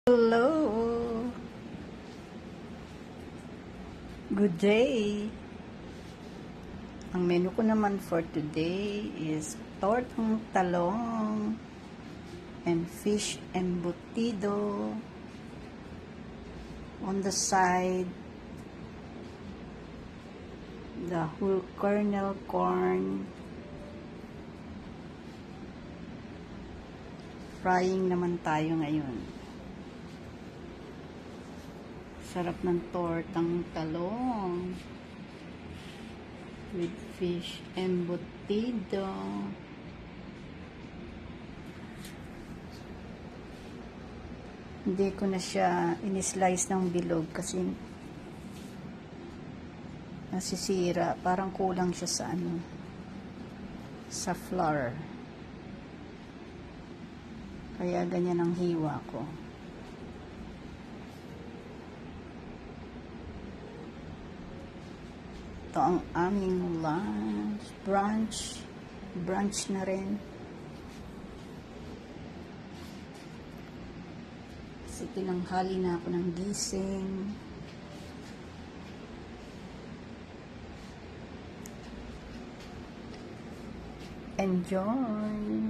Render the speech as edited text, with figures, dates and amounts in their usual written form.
Hello. Good day. Ang menu ko naman for today is tortang talong and fish embutido. On the side, the whole kernel corn. Frying naman tayo ngayon. Sarap ng tortang talong with fish embutido. Hindi ko na siya in-slice ng bilog kasi nasisira. Parang kulang siya sa sa flour. Kaya ganyan ang hiwa ko. Ito ang aming lunch, brunch na rin. Kasi tinanghali na ako ng gising. Enjoy!